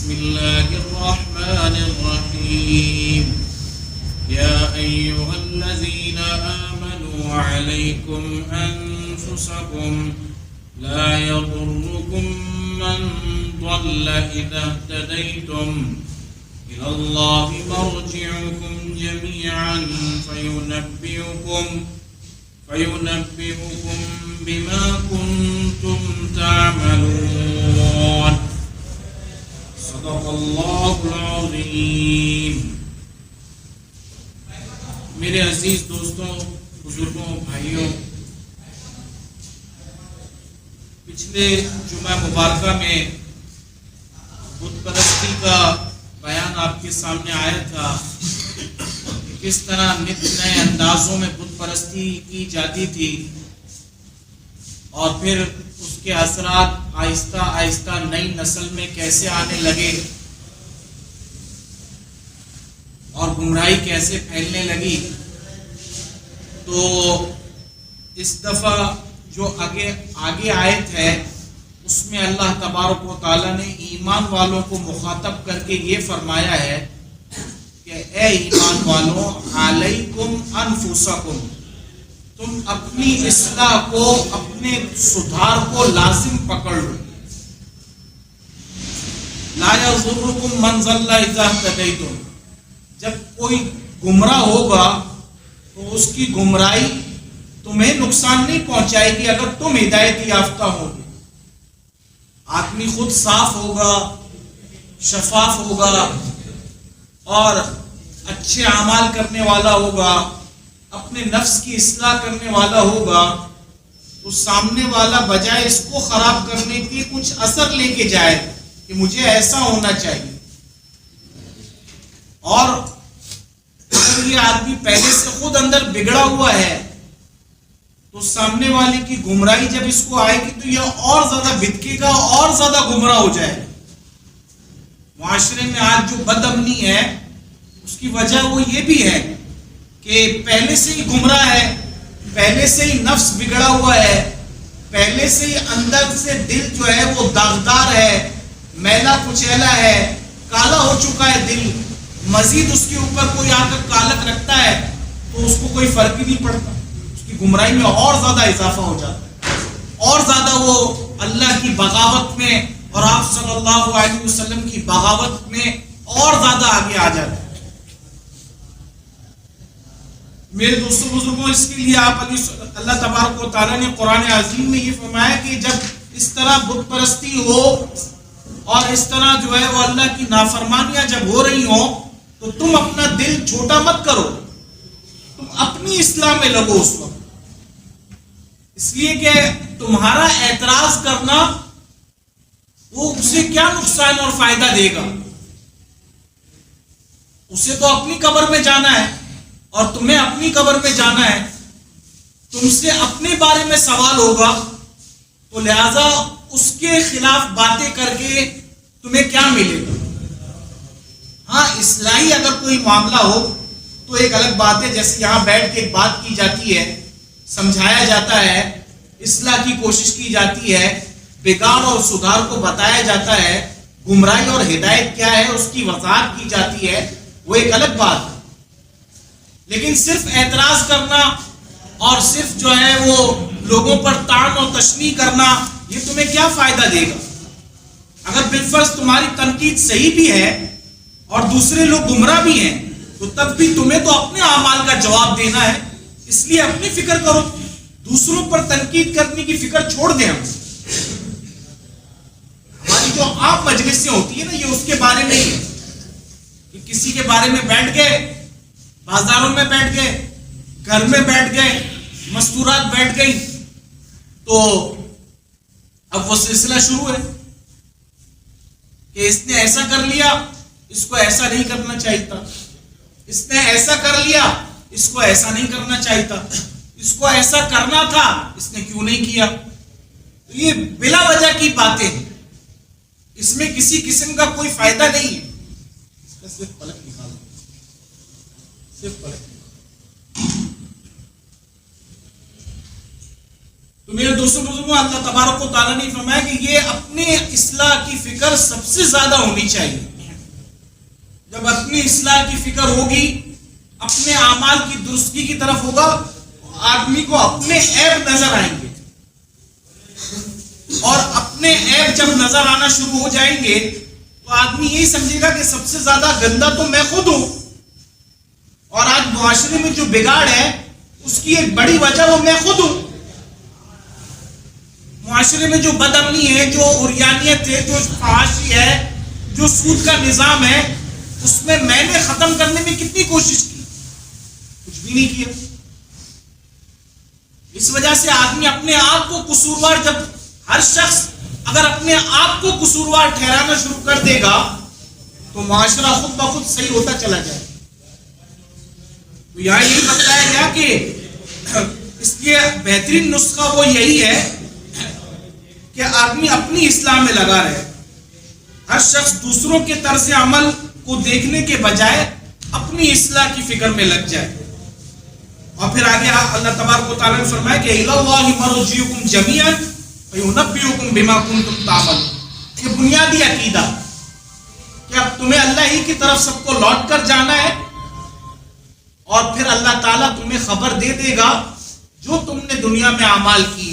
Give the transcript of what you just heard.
بسم الله الرحمن الرحيم يا أيها الذين آمنوا عليكم أنفسكم لا يضركم من ضل إذا اهتديتم إلى الله مرجعكم جميعا فينبئكم بما كنتم تعملون صدق الله العظيم. میرے عزیز دوستوں، بزرگوں، بھائیوں، پچھلے جمعہ مبارکہ میں بت پرستی کا بیان آپ کے سامنے آیا تھا کہ کس طرح نت نئے اندازوں میں بت پرستی کی جاتی تھی اور پھر اس کے اثرات آہستہ آہستہ نئی نسل میں کیسے آنے لگے اور گمراہی کیسے پھیلنے لگی. تو اس دفعہ جو آگے آیت ہے اس میں اللہ تبارک و تعالیٰ نے ایمان والوں کو مخاطب کر کے یہ فرمایا ہے کہ اے ایمان والوں، علیکم انفسکم، تم اپنی اصلاح کو، اپنے سدھار کو لازم پکڑ لو. لا یضرکم من ضل اذا اهتدیتم، جب کوئی گمراہ ہوگا تو اس کی گمراہی تمہیں نقصان نہیں پہنچائے گی اگر تم ہدایت یافتہ ہوگے. آدمی خود صاف ہوگا، شفاف ہوگا اور اچھے اعمال کرنے والا ہوگا، اپنے نفس کی اصلاح کرنے والا ہوگا، تو سامنے والا بجائے اس کو خراب کرنے کی کچھ اثر لے کے جائے کہ مجھے ایسا ہونا چاہیے. اور اگر یہ آدمی پہلے سے خود اندر بگڑا ہوا ہے تو سامنے والے کی گمراہی جب اس کو آئے گی تو یہ اور زیادہ بھٹکے گا، اور زیادہ گمراہ ہو جائے گا. معاشرے میں آج جو بد امنی ہے اس کی وجہ وہ یہ بھی ہے کہ پہلے سے ہی گمراہ ہے، پہلے سے ہی نفس بگڑا ہوا ہے، پہلے سے ہی اندر سے دل جو ہے وہ داغدار ہے، میلا کچیلا ہے، کالا ہو چکا ہے دل. مزید اس کے اوپر کوئی آ کر کالک رکھتا ہے تو اس کو کوئی فرق ہی نہیں پڑتا، اس کی گمراہی میں اور زیادہ اضافہ ہو جاتا ہے، اور زیادہ وہ اللہ کی بغاوت میں اور آپ صلی اللہ علیہ وسلم کی بغاوت میں اور زیادہ آگے آ جاتا ہے. میرے دوستوں بزرگوں، اس کے لیے اللہ تبارک و تعالیٰ نے قرآن عظیم میں یہ فرمایا کہ جب اس طرح بت پرستی ہو اور اس طرح جو ہے وہ اللہ کی نافرمانیاں جب ہو رہی ہوں تو تم اپنا دل چھوٹا مت کرو، تم اپنی اصلاح میں لگو اس وقت. اس لیے کہ تمہارا اعتراض کرنا وہ اسے کیا نقصان اور فائدہ دے گا؟ اسے تو اپنی قبر میں جانا ہے اور تمہیں اپنی قبر میں جانا ہے. تم سے اپنے بارے میں سوال ہوگا تو لہذا اس کے خلاف باتیں کر کے تمہیں کیا ملے گا؟ ہاں، اصلاحی اگر کوئی معاملہ ہو تو ایک الگ بات ہے، جیسے یہاں بیٹھ کے ایک بات کی جاتی ہے، سمجھایا جاتا ہے، اصلاح کی کوشش کی جاتی ہے، بگاڑ اور سدھار کو بتایا جاتا ہے، گمراہی اور ہدایت کیا ہے اس کی وضاحت کی جاتی ہے، وہ ایک الگ بات ہے. لیکن صرف اعتراض کرنا اور صرف جو ہے وہ لوگوں پر طعن و تشنیع کرنا، یہ تمہیں کیا فائدہ دے گا؟ اگر بالفرض تمہاری تنقید صحیح بھی ہے اور دوسرے لوگ گمراہ بھی ہیں تو تب بھی تمہیں تو اپنے اعمال کا جواب دینا ہے. اس لیے اپنی فکر کرو، دوسروں پر تنقید کرنے کی فکر چھوڑ دیں. ہماری جو عام مجلسیں ہوتی ہیں نا، یہ اس کے بارے میں ہی ہے کہ کسی کے بارے میں بیٹھ گئے، بازاروں میں بیٹھ گئے، گھر میں بیٹھ گئے، مستورات بیٹھ گئی، تو اب وہ سلسلہ شروع ہے کہ اس نے ایسا کر لیا، اس کو ایسا نہیں کرنا چاہیے تھا، اس نے ایسا کر لیا، اس کو ایسا نہیں کرنا چاہیے تھا، اس کو ایسا کرنا تھا، اس نے کیوں نہیں کیا. تو یہ بلا وجہ کی باتیں ہیں، اس میں کسی قسم کا کوئی فائدہ نہیں ہے. اس کا صرف پلک نکالو، صرف پلک. تو تو میرے دوستوں بزرگوں، اللہ تبارک و تعالیٰ نے فرمایا کہ یہ اپنے اصلاح کی فکر سب سے زیادہ ہونی چاہیے۔ جب اپنی اصلاح کی فکر ہوگی، اپنے اعمال کی درستگی کی طرف ہوگا، آدمی کو اپنے عیب نظر آئیں گے، اور اپنے عیب جب نظر آنا شروع ہو جائیں گے تو آدمی یہی سمجھے گا کہ سب سے زیادہ گندا تو میں خود ہوں، اور آج معاشرے میں جو بگاڑ ہے اس کی ایک بڑی وجہ وہ میں خود ہوں۔ معاشرے میں جو بد امنی ہے، جو عریانیت ہے، جو فحاشی ہے، جو سود کا نظام ہے، اس میں نے ختم کرنے میں کتنی کوشش کی، کچھ بھی نہیں کیا۔ اس وجہ سے آدمی اپنے آپ کو قصوروار، جب ہر شخص اگر اپنے آپ کو قصوروار ٹھہرانا شروع کر دے گا تو معاشرہ خود بخود صحیح ہوتا چلا جائے۔ تو یہاں یہی بتایا گیا کہ اس لیے بہترین نسخہ وہ یہی ہے کہ آدمی اپنی اصلاح میں لگا رہے، ہر شخص دوسروں کے طرز عمل کو دیکھنے کے بجائے اپنی اصلاح کی فکر میں لگ جائے۔ اور پھر آگے اللہ تبارک و تعالیٰ نے فرمایا کہ اِلَى اللَّهِ مَرْجِعُكُمْ جَمِيعًا فَيُنَبِّئُكُم بِمَا كُنتُمْ تَعْمَلُونَ۔ یہ بنیادی عقیدہ کہ اب تمہیں اللہ ہی کی طرف سب کو لوٹ کر جانا ہے، اور پھر اللہ تعالیٰ تمہیں خبر دے دے گا جو تم نے دنیا میں اعمال کیے۔